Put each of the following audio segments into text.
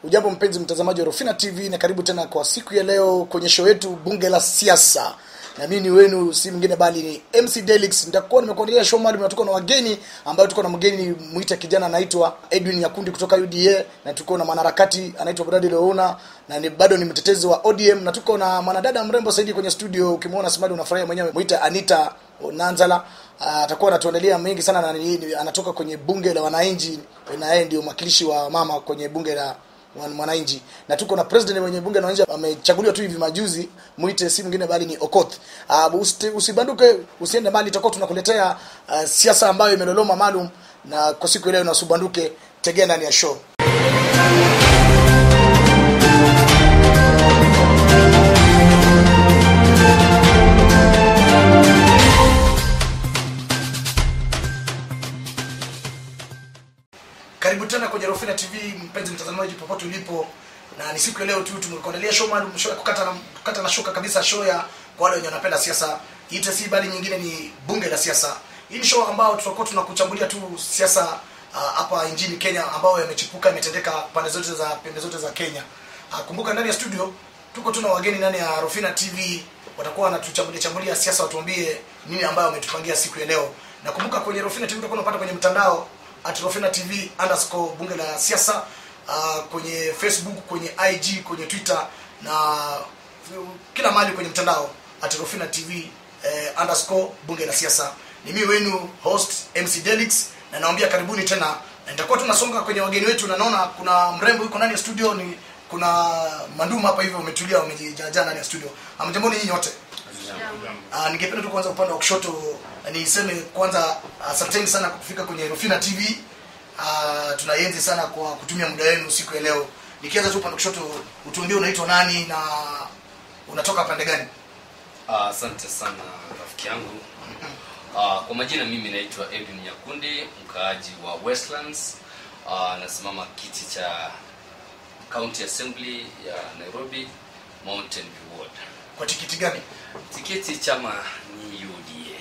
Ujambo mpenzi mtazamaji wa Rufina TV, na karibu tena kwa siku ya leo kwenye show yetu Bunge la Siasa. Na mimi ni wenu si mwingine bali ni MC Delix. Nitakuwa nimekuandalia show maalum na tuko na wageni ambao tuko na mgeni muita kijana anaitwa Edwin Nyakundi kutoka UDA, na tuko na mwanaharakati anaitwa Bradley Louna na bado ni mtetezi wa ODM, na tuko na mwanadada mrembo zaidi kwenye studio, ukimwona Simadi unafurahia mwenyewe, muita Anita Nanzala. Atakuwa anatuandalia mengi sana, na anatoka kwenye bunge la wananchi, na yeye ndio mwakilishi wa mama kwenye bunge la mwananchi. Na tuko na president mwenye bunge na wananchi amechaguliwa tu hivi majuzi, muite si mwingine bali ni Okoth. Usibanduke, usiende mbali, tutakuwa tunakuletea siasa ambayo imeloloma maalum, na kwa siku leo na usibanduke, tegea ndani ya show. Karibu tena kwenye Rufina TV mpenzi mtazamaji popote ulipo, na ni siku ya leo tu tumekuandalia show maalum, show ya kukata na shoka kabisa, show ya kwa wale wenye wanapenda siasa. Hii si bali nyingine ni bunge la siasa. Hii ni show ambao tutakuwa tunakuchambulia tu siasa hapa nchini Kenya ambao yamechipuka, yametendeka pande zote za Kenya. Kumbuka ndani ya studio tuko tuna wageni ndani ya Rufina TV, watakuwa wanatuchambulia siasa, watuambie nini ambayo wametupangia siku ya leo. Na kumbuka kwenye Rufina TV utakuwa unapata kwenye mtandao @Rufina TV _ bunge la siasa, kwenye Facebook, kwenye IG, kwenye Twitter na kila mahali kwenye mtandao @Rufina TV _ bunge la siasa. Ni mimi wenu host MC Delix, na naambia karibuni tena, na nitakuwa tunasonga kwenye wageni wetu, na naona kuna mrembo yuko ndani ya studio, kuna manduma hapa hivyo wametulia, wamejaa ndani ya studio. Amjamboni nyinyi wote. Ningependa tu kwanza upande wa kushoto niseme kwanza asanteni sana kufika kwenye Rufina TV. Tunaienzi sana kwa kutumia muda wenu siku ya leo. Nikianza tu upande wa kushoto, utuambie unaitwa nani na unatoka pande gani? Asante sana rafiki yangu. Kwa majina mimi naitwa Edwin Nyakundi, mkaaji wa Westlands. Nasimama kiti cha County Assembly ya Nairobi, Mountain View Ward. Kwa tikiti gani? Tikiti chama ni UDA.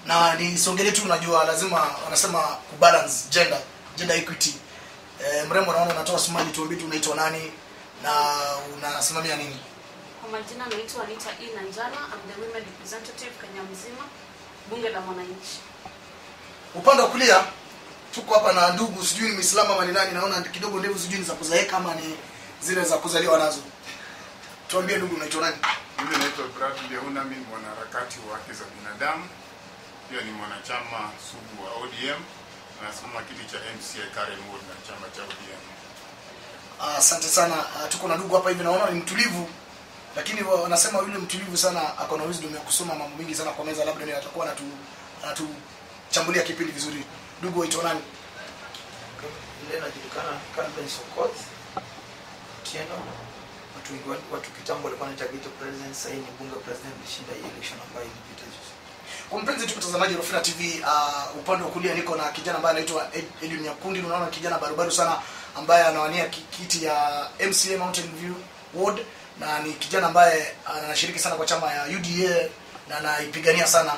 Na nisongele tu, unajua lazima wanasema kubalance gender equity. Mrembo naona unatoa smile, tuambie tu unaitwa nani na unasimamia nini? Kwa majina naitwa Anita Nanzala, I'm the women representative Kenya mzima, bunge la mwananchi. Upande wa kulia tuko hapa na ndugu, sijui ni Muislamu ama ni nani, naona kidogo ndevu, sijui ni za kuzaeka ama ni zile za kuzaliwa nazo. Tuambie ndugu unaitwa nani? Mimi naitwa Bradley Louna, mimi mwanaharakati wa haki za binadamu. Pia ni mwanachama sugu wa ODM, na nasimama kiti cha MCA Karen Ward na chama cha ODM. Asante sana. Tuko na ndugu hapa hivi, naona ni mtulivu, lakini wanasema yule mtulivu sana ako na wisdom ya kusoma mambo mengi sana kwa meza, labda ndiye atakuwa anatuchambulia kipindi vizuri. Ndugu waitwa nani? Ile inajulikana kama Okoth Tieno. Watu kitambo walikuwa wanaita Ghetto President, sasa ni bunge president, alishinda hii election ambayo ilipita juzi. Kwa mpenzi tu mtazamaji Rufina TV, upande wa kulia niko na kijana ambaye anaitwa Edwin Nyakundi. Unaona kijana barubaru sana ambaye anawania kiti ya MCA Mountain View Ward, na ni kijana ambaye anashiriki sana kwa chama ya UDA na anaipigania sana.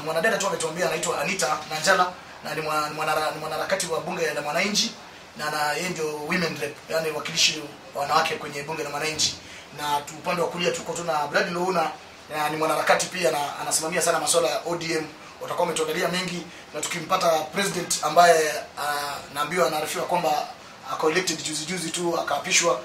Mwanadada tu ametuambia anaitwa Anita Nanzala, na ni mwanaharakati wa bunge la mwananchi, na yeye ndio women rep, yani wakilishi wanawake kwenye bunge la mwananchi. Na upande wa kulia tuko tuna Bradley Louna, na ni mwanaharakati pia na anasimamia sana masuala ya ODM. Watakuwa wametuandalia mengi, na tukimpata president ambaye naambiwa anaarifiwa kwamba ako elected juzi tu akaapishwa,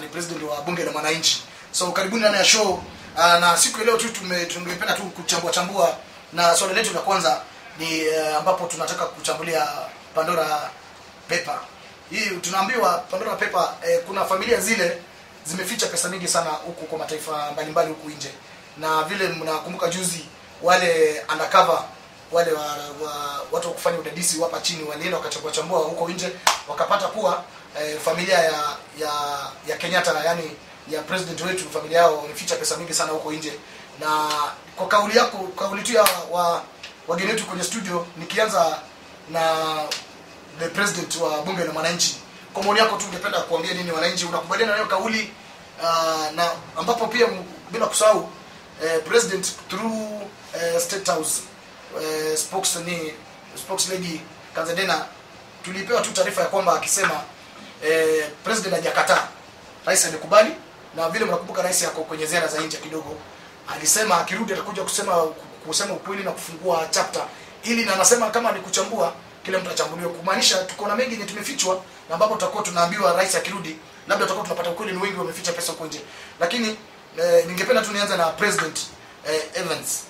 ni president wa bunge la mwananchi. So karibuni ndani ya show, na siku ya leo tu tungependa tu kuchambua, na swali letu la kwanza ni ambapo tunataka kuchambulia Pandora Paper. Hii tunaambiwa Pandora Paper, kuna familia zile zimeficha pesa mingi sana huku kwa mataifa mbalimbali huku nje, na vile mnakumbuka juzi wale undercover wale watu wa kufanya udadisi hapa chini walienda wakachambua huko nje, wakapata kuwa familia ya Kenyatta, yani ya president wetu, familia yao wameficha pesa mingi sana huko nje. Na kwa kauli tu ya wageni wetu kwenye studio, nikianza na the president wa bunge la mwananchi, kwa maoni yako tu ungependa kuambia nini wananchi? Unakubaliana na hiyo kauli? Na ambapo pia bila kusahau president through State House spokesman spokesman Kanzadena tulipewa tu taarifa ya kwamba akisema president hajakataa. Rais alikubali, na vile mnakumbuka rais yako kwenye ziara za nje kidogo alisema akirudi atakuja kusema ukweli na kufungua chapter ili, na anasema kama ni kuchambua kile mtu achambuliwe, kumaanisha tuko na mengi yenye tumefichwa, na ambapo tutakuwa tunaambiwa rais akirudi labda tutakuwa tunapata ukweli ni wengi wameficha pesa huko nje. Lakini ningependa tu nianze na President Evans,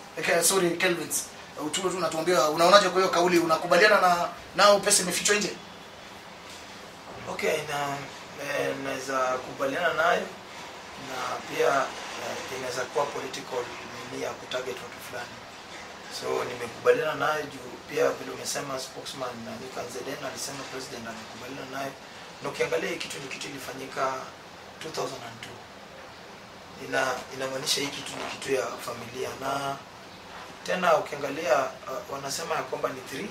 Kelvins. Utuwe tu unatuambia unaonaje kwa hiyo kauli, unakubaliana nao pesa imefichwa nje? Okay, naweza kubaliana nayo, na pia inaweza kuwa political nini ya kutarget watu fulani. So nimekubaliana nayo juu pia vile umesema spokesman na Nikan Zeden alisema president amekubaliana nayo. Na ukiangalia kitu ni kitu ilifanyika 2002. Inamaanisha hii kitu ni kitu ya familia, na tena ukiangalia wanasema ya kwamba ni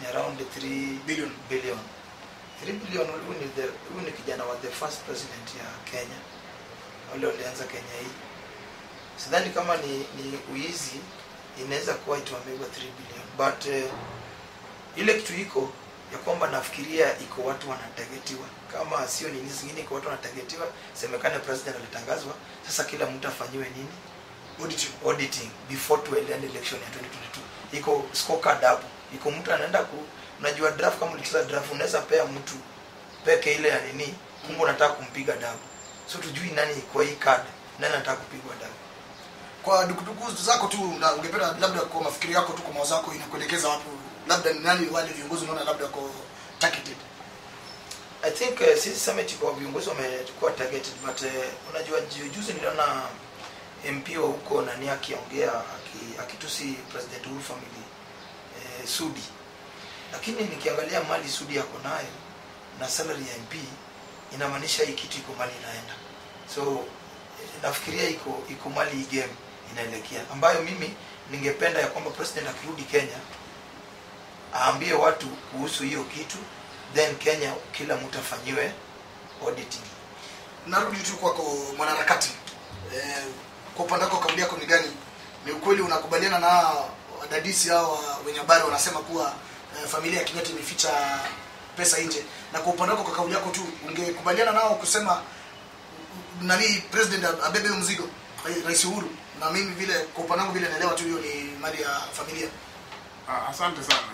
around 3 billion. 3 billion. Huyu ni kijana wa the first president ya Kenya, wale walianza Kenya hii. Sidhani kama ni uizi, inaweza kuwa ituamegwa 3 billion, but ile kitu iko ya kwamba nafikiria iko watu wanatagetiwa, kama sio nini zingine, iko watu wanatagetiwa. Semekane president alitangazwa, sasa kila mtu afanyiwe nini, auditing before to election ya 2022. Iko scorecard hapo, iko mtu anaenda unajua draft, kama ulicheza draft unaweza pea mtu peke ile ya nini, kumbe unataka kumpiga dabu. So tujui nani kwa hii card, nani anataka kupigwa dabu. Kwa dukuduku zako tu, na ungependa labda kwa mafikiri yako tu, kwa mawazo yako inakuelekeza wapi, labda nani wale viongozi unaona labda kwa targeted? I think sisi summit kwa viongozi wamekuwa targeted, but unajua juzi niliona MP wa huko nani akiongea akitusi President Uhuru family Sudi. Lakini nikiangalia mali Sudi yako nayo na salary ya MP, inamaanisha hii kitu iko mali inaenda. So nafikiria iko mali hii game inaelekea, ambayo mimi ningependa ya kwamba president akirudi Kenya aambie watu kuhusu hiyo kitu, then Kenya kila mtu afanyiwe auditing. Narudi tu kwako mwanaharakati, kwa upande wako kauli yako ni gani? Ni ukweli unakubaliana na wadadisi hao wenye habari wanasema kuwa familia ya Kenyatta imeficha pesa nje, na kwa upande wako kwa kauli yako tu ungekubaliana nao kusema nani president abebe mzigo Rais Uhuru? Na mimi vile kwa upande wangu vile naelewa tu hiyo ni mali ya familia. Asante sana.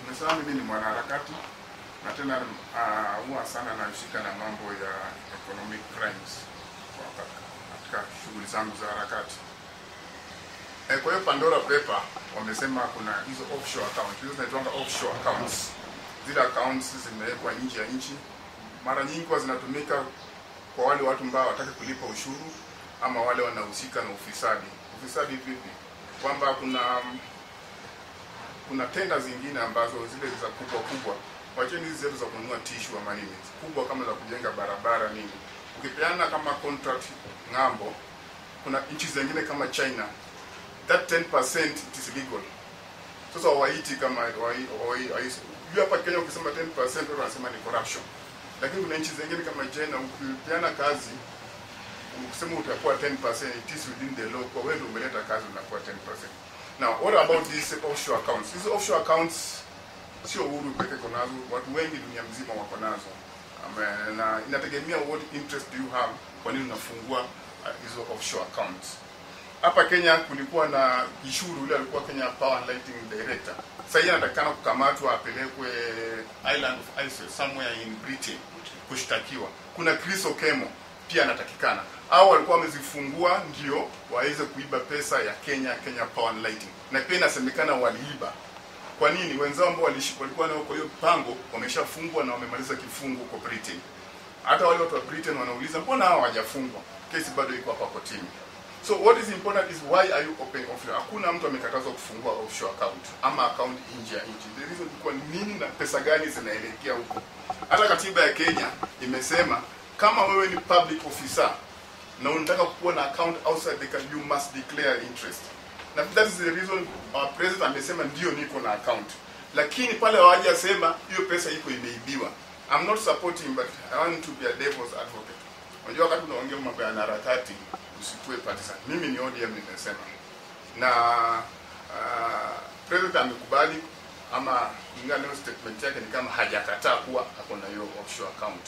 Nimesema mimi ni mwanaharakati, na tena huwa sana nashika na mambo ya economic crimes katika shughuli zangu za harakati. Kwa hiyo Pandora Paper wamesema kuna hizo offshore accounts, hizo zinaitwa offshore accounts. Zile accounts zimewekwa nje ya nchi, mara nyingi kwa zinatumika kwa wale watu ambao hawataka kulipa ushuru ama wale wanahusika na ufisadi. Ufisadi vipi? Kwamba kuna tenda zingine ambazo zile za kubwa, wacheni hizi zetu za kununua tissue ama nini, kubwa kama za kujenga barabara nini, ukipeana kama contract ngambo, kuna nchi zingine kama China, that 10% it is legal. Sasa waiti kama hapa Kenya ukisema 10% wao wanasema ni corruption. Lakini kuna nchi zingine kama China ukipeana kazi ukisema utakuwa 10%, it is within the law, kwa wewe ndio umeleta kazi unakuwa 10%. Now what about these offshore accounts? These offshore accounts sio Uhuru pekee iko nazo, watu wengi dunia mzima wako nazo. Na inategemea what interest do you have, kwa nini unafungua hizo offshore accounts. Hapa Kenya kulikuwa na Gishuru yule alikuwa Kenya Power and Lighting Director. Sasa yeye anatakana kukamatwa apelekwe Island of Islay somewhere in Britain kushtakiwa. Kuna Chris Okemo pia anatakikana. Hao walikuwa wamezifungua ndio waweze kuiba pesa ya Kenya Power and Lighting. Na pia inasemekana waliiba. Kwa nini? Wenzao ambao walikuwa nao kwa hiyo pango wameshafungwa na wamemaliza kifungo kwa Britain. Hata wale watu wa Britain wanauliza mbona hao hawajafungwa? Kesi bado iko hapa kotini. So what is important is why are you opening offshore? Hakuna mtu amekatazwa kufungua offshore account ama account nje ya nchi. The reason kwa nini na pesa gani zinaelekea huko. Hata katiba ya Kenya imesema kama wewe ni public officer na unataka kuwa na account outside the country, you must declare interest. Na that is the reason our president amesema ndio niko na account. Lakini pale hawajasema hiyo pesa iko imeibiwa. I'm not supporting, but I want to be a devil's advocate. Unajua wakati unaongea mambo ya harakati usikuwe partisan. Mimi ni ODM nimesema. Na president amekubali ama kulingana na statement yake ni kama hajakataa kuwa ako na hiyo offshore account.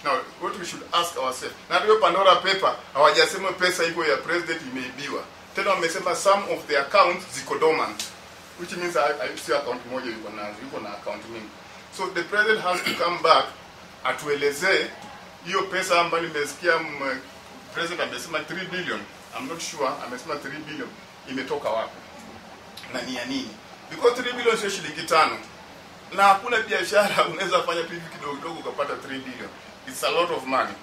Now what we should ask ourselves, na hiyo Pandora paper hawajasema pesa iko ya president imeibiwa. Tena wamesema some of the accounts ziko dormant, which means I see account moja yuko na account mingi. So the president has to come back atuelezee hiyo pesa ambayo nimesikia president amesema 3 billion. I'm not sure amesema 3 billion imetoka wapi na ni ya nini, because 3 billion sio shilingi 5 na hakuna biashara unaweza fanya hivi kidogo kidogo ukapata 3 billion. It's a lot of money.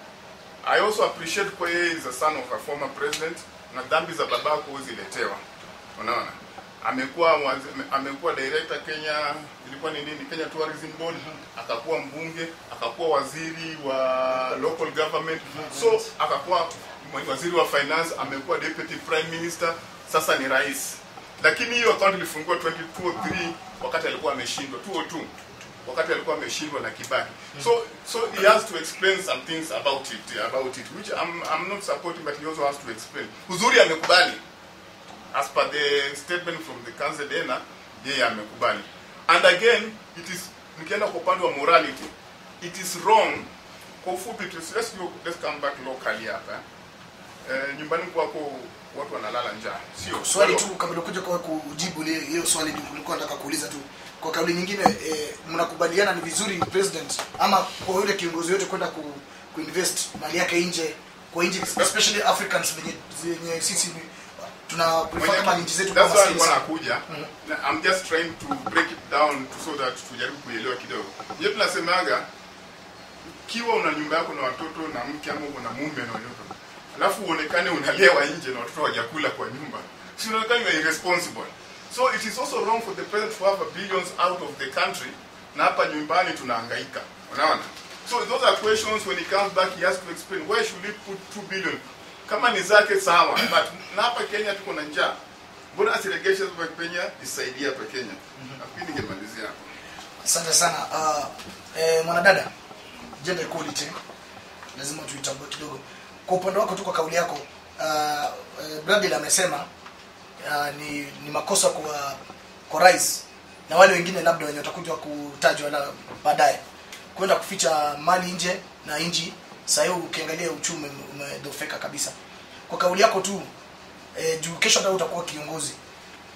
I also appreciate kwa yeye is a son of a former president, na dhambi za babako ziletewa. Unaona, amekuwa director Kenya, ilikuwa ni nini, Kenya Tourism Board, akakuwa mbunge, akakuwa waziri wa local government, so akakuwa waziri wa finance, amekuwa deputy prime minister, sasa ni rais. Lakini hiyo account ilifungua 2003 wakati alikuwa ameshindwa 2002 wakati alikuwa ameshindwa na Kibaki. So he has to explain some things about it which I'm not supporting, but he also has to explain. Uzuri amekubali. As per the statement from the council dena, yeye amekubali. And again, it is nikienda kwa upande wa morality, it is wrong. Kwa ufupi, let's come back locally hapa. Nyumbani kwako watu wanalala njaa. Sio swali tu kabla kuja kwa kujibu hiyo swali nilikuwa nataka kuuliza tu. Kwa kauli nyingine mnakubaliana ni vizuri president ama kwa yule kiongozi yote kwenda kuinvest mali yake nje kwa nje, especially Africans wenye sisi tuna prefer kama nchi zetu kama sisi. That's why wanakuja. I'm just trying to break it down so that tujaribu kuelewa kidogo. Yeye tunasemaga kiwa una nyumba yako na watoto na mke ama una mume na watoto, alafu uonekane unalewa nje na watoto hawajakula kwa nyumba, si unaonekana irresponsible. So it is also wrong for the president to have billions out of the country na hapa nyumbani tunahangaika. Unaona? So those are questions when he comes back he has to explain where should he put 2 billion. Kama ni zake sawa, but na hapa Kenya tuko na njaa. Mbona asiregeshe kwa Kenya isaidie hapa Kenya? Nafikiri ningemalizia hapo. Asante sana. Mwanadada, gender equality lazima tuitambue kidogo. Kwa upande wako tu, kwa kauli yako, Bradley amesema ni makosa kwa rais na wale wengine labda wenye watakuja kutajwa na baadaye kwenda kuficha mali nje na nchi. Sasa ukiangalia uchumi umedofeka kabisa. Kwa kauli yako tu, juu kesho ndio utakuwa kiongozi,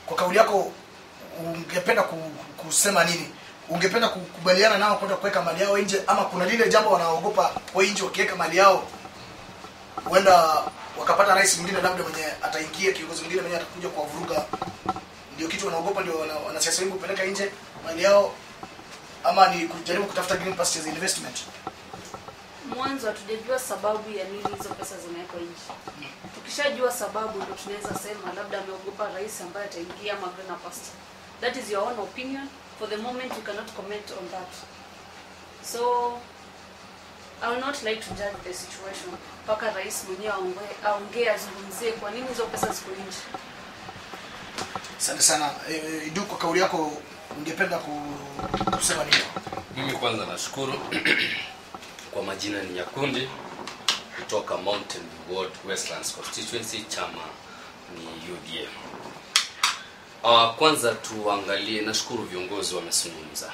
kwa kauli yako ungependa kusema nini? Ungependa kukubaliana nao kwenda kuweka mali yao nje, ama kuna lile jambo wanaogopa kwa nje wakiweka mali yao huenda wakapata rais mwingine labda mwenye ataingia, kiongozi mwingine mwenye atakuja kwa vuruga, ndio kitu wanaogopa, ndio wanasiasa wengi kupeleka nje mali yao, ama ni kujaribu kutafuta green pastures investment? Mwanzo hatujajua sababu ya nini hizo pesa zimewekwa nje. Tukishajua sababu ndio tunaweza sema labda ameogopa rais ambaye ataingia ama green pasture. That is your own opinion. For the moment you cannot comment on that. So I would not like to judge the situation. Paka rais mwenyewe aongee, azungumzie kwa nini hizo pesa ziko nje. Asante sana. Idu, kwa kauli yako ungependa kusema nini? Mimi kwanza nashukuru. Kwa majina ni Nyakundi kutoka Mountain Ward Westlands constituency, chama ni UDA. Kwanza tuangalie, nashukuru viongozi wamezungumza.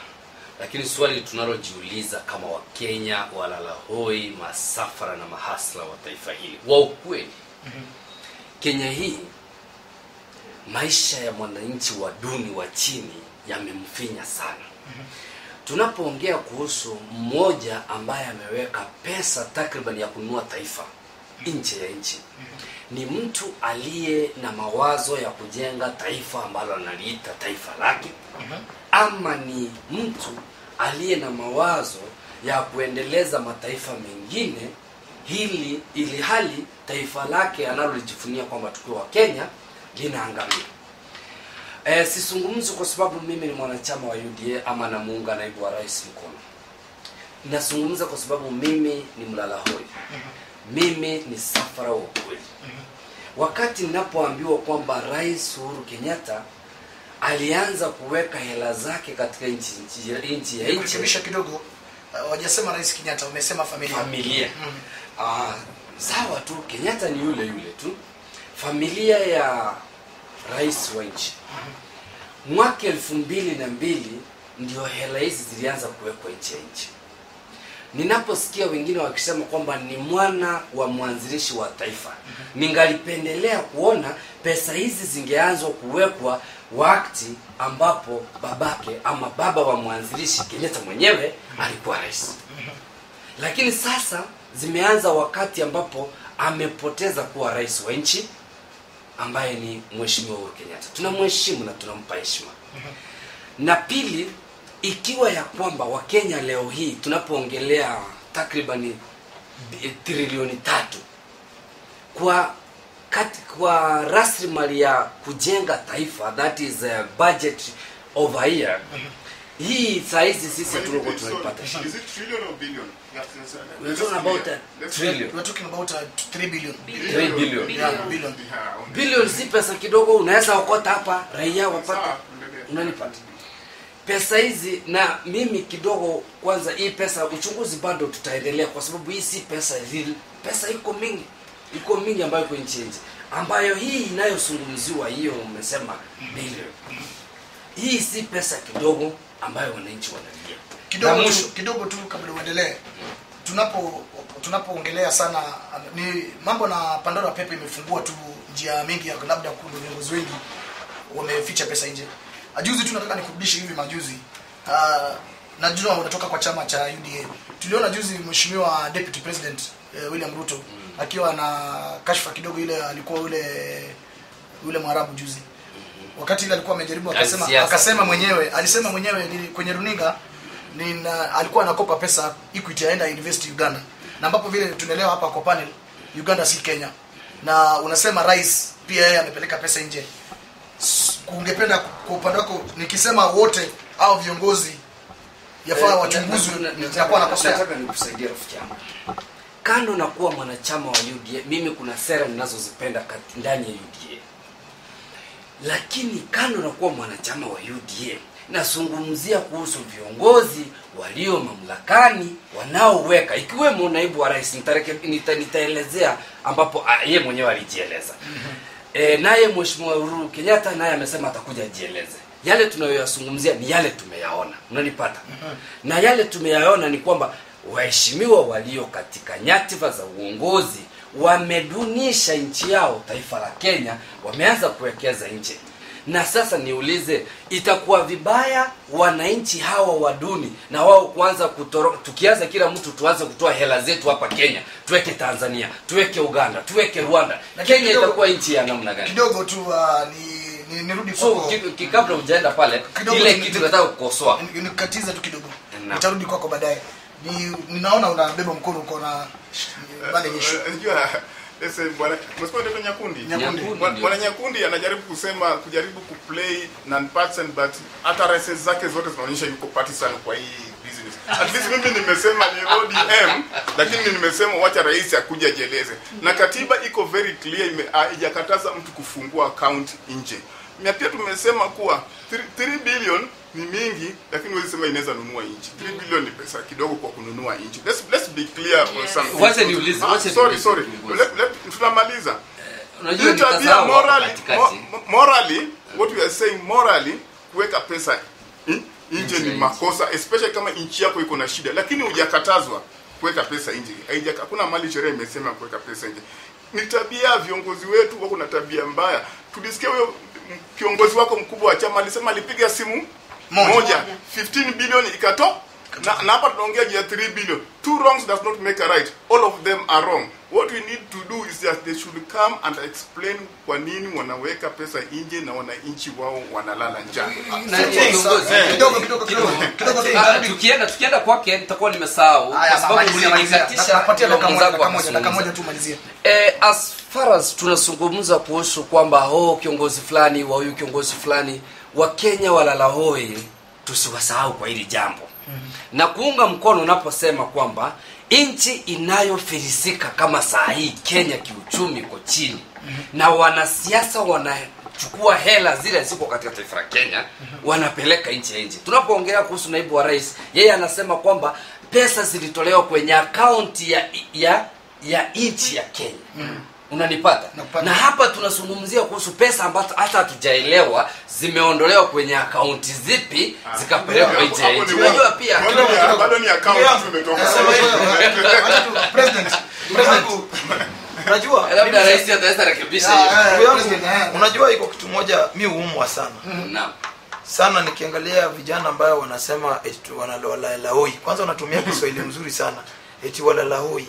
Lakini swali tunalojiuliza kama Wakenya walala hoi, masafara na mahasla wa taifa hili, wa ukweli, Kenya hii maisha ya mwananchi wa duni wa chini yamemfinya sana. Tunapoongea kuhusu mmoja ambaye ameweka pesa takriban ya kununua taifa nje ya nchi, ni mtu aliye na mawazo ya kujenga taifa ambalo analiita taifa lake, ama ni mtu aliye na mawazo ya kuendeleza mataifa mengine ili hali taifa lake analolijifunia kwamba tukiwa Kenya linaangamia. Sizungumzi kwa sababu mimi ni mwanachama wa UDA ama namuunga naibu wa rais mkono. Nazungumza kwa sababu mimi ni mlala hoi. Mimi ni safara wa ukweli. Wakati ninapoambiwa kwamba Rais Uhuru Kenyatta alianza kuweka hela zake katika nchi ya nchi. Kurekebisha kidogo, wajasema Rais Kenyatta, umesema familia. Sawa tu, Kenyatta ni yule tu. Familia ya rais wa nchi mwaka 2002 ndio hela hizi zilianza kuwekwa nchi. Ninaposikia wengine wakisema kwamba ni mwana wa mwanzilishi wa taifa, ningalipendelea kuona pesa hizi zingeanzwa kuwekwa wakati ambapo babake ama baba wa mwanzilishi Kenyatta mwenyewe alikuwa rais. Lakini sasa zimeanza wakati ambapo amepoteza kuwa rais wa nchi ambaye ni Mheshimiwa Uhuru Kenyatta. Tunamheshimu na tunampa heshima. Na pili, ikiwa ya kwamba Wakenya leo hii tunapoongelea takriban trilioni 3 kwa rasilimali ya kujenga taifa, that is a budget of a year, hii saizi sisi tulikuwa tunapata. Is it trillion or billion? We're talking about a trillion. We're talking about 3 billion. 3 billion. Yeah, billion. Billion si pesa kidogo, unaweza okota hapa raia wapata. Unanipata? Pesa hizi, na mimi kidogo kwanza, hii pesa uchunguzi bado tutaendelea, kwa sababu hii si pesa real. Pesa iko mingi ambayo iko nje, ambayo hii inayozungumziwa hiyo umesema bilioni. Hii si pesa kidogo ambayo wananchi wanalia. Kidogo tu kabla uendelee. Tunapoongelea sana ni mambo na Pandora Pepe imefungua tu njia mingi ya labda kuna viongozi wengi wameficha pesa nje. Ajuzi tu nataka nikurudishe hivi majuzi. Najua unatoka kwa chama cha UDA. Tuliona juzi Mheshimiwa Deputy President William Ruto akiwa na kashfa kidogo, ile alikuwa ule Mwarabu juzi. Wakati ile alikuwa amejaribu alisema mwenyewe kwenye runinga alikuwa anakopa pesa Equity aenda invest Uganda. Na ambapo vile tunaelewa hapa kwa panel Uganda si Kenya. Na unasema rais pia yeye amepeleka pesa nje. Ungependa kwa upande wako nikisema wote au viongozi yafaa wachunguzwe nitakuwa nakosea? Nataka nikusaidia rafiki yangu. Kando na kuwa mwanachama wa UDA, mimi kuna sera ninazozipenda ndani ya UDA. Lakini kando na kuwa mwanachama wa UDA, nazungumzia kuhusu viongozi walio mamlakani wanaoweka, ikiwemo naibu wa rais. Nitaelezea ambapo yeye mwenyewe alijieleza. Naye Mheshimiwa Uhuru Kenyatta naye amesema atakuja ajieleze. Yale tunayoyazungumzia ni yale tumeyaona. Unanipata? Na yale tumeyaona ni kwamba waheshimiwa walio katika nyadhifa za uongozi wamedunisha nchi yao, taifa la Kenya, wameanza kuwekeza nje. Na sasa niulize, itakuwa vibaya wananchi hawa waduni na wao kuanza tukianza kila mtu tuanze kutoa hela zetu hapa Kenya, tuweke Tanzania, tuweke Uganda, tuweke Rwanda, na Kenya itakuwa nchi ya namna gani? Kidogo tu nirudi kwako. Kabla hujaenda pale, ile kitu nataka kukosoa. Nikatiza tu kidogo. Nitarudi kwako baadaye. Ninaona unabeba mkono uko na bale nyesho. Ese bwana msipo ndio Nyakundi anajaribu kujaribu kuplay non-partisan, but hata races zake zote zinaonyesha yuko partisan kwa hii business. At least mimi nimesema ni ODM, lakini nimesema wacha rais akuja jieleze. Na katiba iko very clear, haijakataza mtu kufungua account nje. Na pia tumesema kuwa 3 billion ni mingi, lakini wewe sema inaweza nunua nchi. 3 billion ni pesa kidogo kwa kununua nchi. Let's be clear on something. Wacha niulize, sorry. Tunamaliza. Unajua nitasahau morally, what we are saying morally, kuweka pesa nje ni makosa, especially kama nchi yako iko na shida, lakini hujakatazwa kuweka pesa nje. Hakuna mali sheria imesema kuweka pesa nje. Ni tabia viongozi wetu wako na tabia mbaya. Tulisikia huyo kiongozi wako mkubwa wa chama alisema alipiga simu moja 15 billion ikato na hapa tunaongea juu ya 3 billion. Two wrongs does not make a right. All of them are wrong. What we need to do is that they should come and explain kwa nini wanaweka pesa nje na wananchi wao wanalala njaa. Tukienda kwake nitakuwa nimesahau kwa sababu mlinikatisha. Napatia dakika moja tu malizia. As far as tunazungumza kuhusu kwamba kiongozi fulani wa huyu kiongozi fulani, wa Kenya walala hoi, tusiwasahau kwa hili jambo. Na kuunga mkono unaposema kwamba nchi inayofilisika kama saa hii Kenya kiuchumi kwa chini, na wanasiasa wanachukua hela zile ziko katika taifa la Kenya wanapeleka nchi nje. Tunapoongelea kuhusu naibu wa rais, yeye anasema kwamba pesa zilitolewa kwenye akaunti ya nchi ya Kenya. Unanipata? Nakupata. Na hapa tunazungumzia kuhusu pesa ambazo hata hatujaelewa zimeondolewa kwenye akaunti zipi zikapelekwa nje ya nchi. Unajua pia bado ni account imetoka. President. Unajua labda rais ataweza rekebisha hiyo. Unajua iko kitu moja mimi huumwa sana. Naam. Sana nikiangalia vijana ambao wanasema eti wanalala-hoi. Kwanza wanatumia Kiswahili mzuri sana. Eti walala-hoi.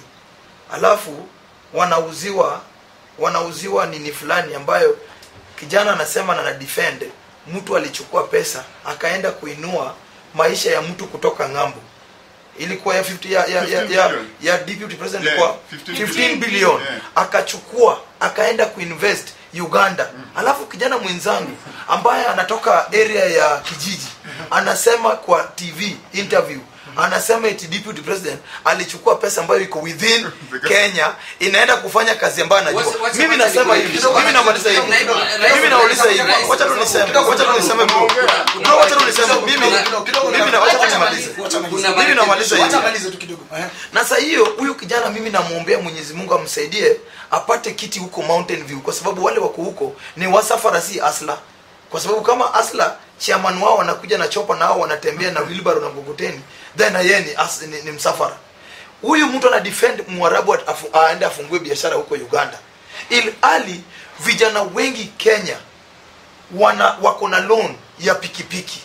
Alafu wanauziwa nini fulani ambayo kijana anasema na defend mtu alichukua pesa akaenda kuinua maisha ya mtu kutoka ng'ambo. Ilikuwa ya 50 ya deputy president kwa 15 billion akachukua akaenda kuinvest Uganda. Alafu kijana mwenzangu ambaye anatoka area ya kijiji anasema kwa TV interview anasema eti deputy president alichukua pesa ambayo iko within Kenya inaenda kufanya kazi ambayo anajua. Mimi nasema hivi, mimi namaliza hivi. Mimi nauliza hivi. Wacha tu niseme bro. Wacha tu niseme mimi namaliza hivi. Wacha malize tu kidogo. Na sasa hiyo huyu kijana mimi namuombea Mwenyezi Mungu amsaidie apate kiti huko Mountain View kwa sababu wale wako huko ni wasafara si asla. Kwa sababu kama asla chairman wao wanakuja na chopa na hao wanatembea na wheelbarrow na mkokoteni then yeye ni msafara. Huyu mtu ana defend Mwarabu aende afungue biashara huko Uganda. Ali vijana wengi Kenya wako na loan ya pikipiki.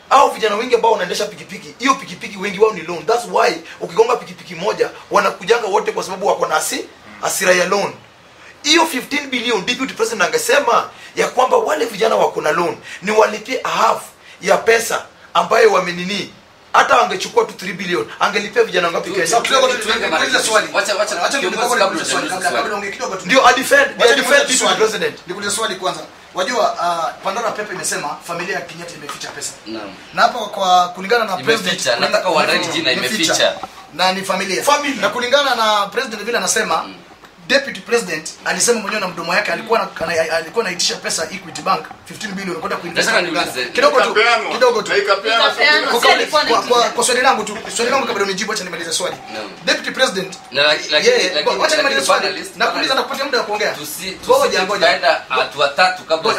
Au vijana wengi ambao wanaendesha pikipiki, hiyo pikipiki wengi wao ni loan. That's why ukigonga pikipiki moja wanakujanga wote kwa sababu wako na hasira ya loan. Hiyo 15 billion deputy president angesema ya kwamba wale vijana wako na loan ni walipie half ya pesa ambayo wamenini. Hata angechukua tu 3 billion angelipia vijana ngapi Kenya? Sasa kidogo tuulize swali. Wacha nikuulize swali kabla ongea kidogo tu. Ndio defend deputy president. Nikuulize swali kwanza. Wajua Pandora Pepe imesema familia ya Kenyatta imeficha pesa. Naam. Na hapo kwa kulingana na president nataka uandae jina imeficha. Na ni familia. Na kulingana na president vile anasema deputy president alisema mwenyewe na mdomo wake alikuwa anaitisha pesa Equity Bank 15 billion kwenda kuinvest. Kidogo tu. Kwa swali langu kabla unijibu acha nimalize swali. Deputy president acha nimalize swali. Nakuuliza na kupatia muda wa kuongea. Ngoja hatua tatu kabla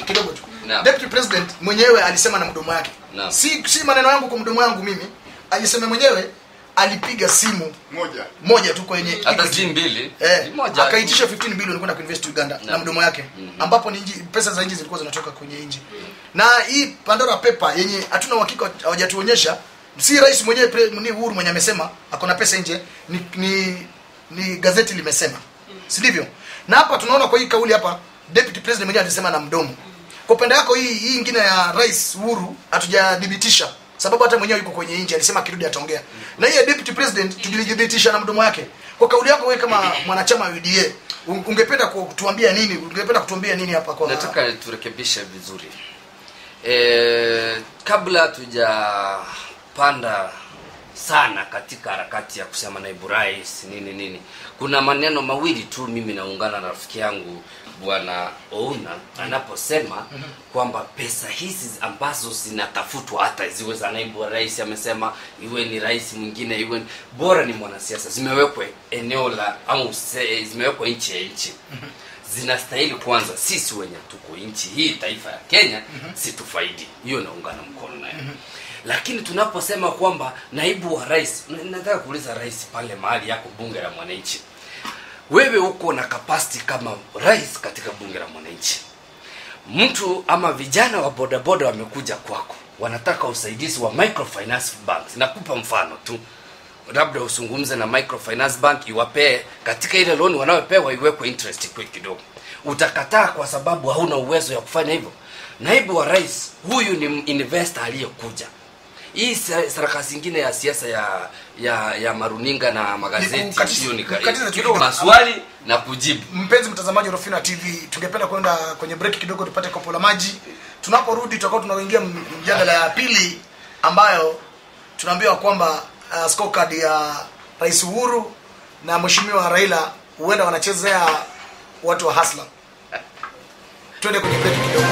kidogo tu. Deputy president mwenyewe alisema na mdomo wake. Si maneno yangu kwa mdomo wangu mimi. Alisema mwenyewe alipiga simu moja tu kwenye hata si mbili moja akaitisha 15 billion kwenda kuinvest Uganda na mdomo yake ambapo ni pesa za nje zilikuwa zinatoka kwenye nje. Na hii Pandora Paper yenye hatuna uhakika hawajatuonyesha si rais mwenyewe ni Uhuru mwenye amesema akona pesa nje ni gazeti limesema. Si ndivyo? Na hapa tunaona kwa hii kauli hapa deputy president mwenyewe alisema na mdomo. Kwa upande wako hii nyingine ya rais Uhuru hatujadhibitisha sababu hata mwenyewe yuko kwenye nje alisema kirudi ataongea. Na hiyo deputy president tulidhibitisha na mdomo wake. Kwa kauli yako wewe kama mwanachama wa UDA ungependa kutuambia nini? Ungependa kutuambia nini hapa kwa? Nataka turekebishe vizuri. Kabla tujapanda sana katika harakati ya kusema naibu rais nini kuna maneno mawili tu mimi naungana na rafiki yangu Bwana Ouna anaposema kwamba pesa hizi ambazo zinatafutwa hata ziwe za naibu rais amesema iwe ni rais mwingine iwe bora ni mwanasiasa zimewekwa eneo la au zimewekwa nchi ya nchi zinastahili kwanza sisi wenye tuko nchi hii taifa ya Kenya situfaidi hiyo naungana mkono naye. Lakini tunaposema kwamba naibu wa rais nataka kuuliza rais pale mahali yako bunge la mwananchi wewe uko na capacity kama rais katika bunge la mwananchi mtu ama vijana wa bodaboda wamekuja kwako wanataka usaidizi wa microfinance banks nakupa mfano tu labda usungumze na microfinance bank iwapee katika ile loan wanayopewa iwekwe interest quick kidogo utakataa kwa sababu hauna uwezo ya kufanya hivyo. Naibu wa rais huyu ni investor aliyekuja hii sarakasi nyingine ya siasa ya maruninga na magazeti hiyo ni maswali na kujibu. Mpenzi mtazamaji wa Rufina TV tungependa kwenda kwenye break kidogo tupate kopo la maji. Tunaporudi tutakuwa tunaingia mjadala ya pili ambayo tunaambiwa kwamba scorecard ya Rais Uhuru na Mheshimiwa Raila huenda wanachezea watu wa Hasla. Twende kwenye break kidogo.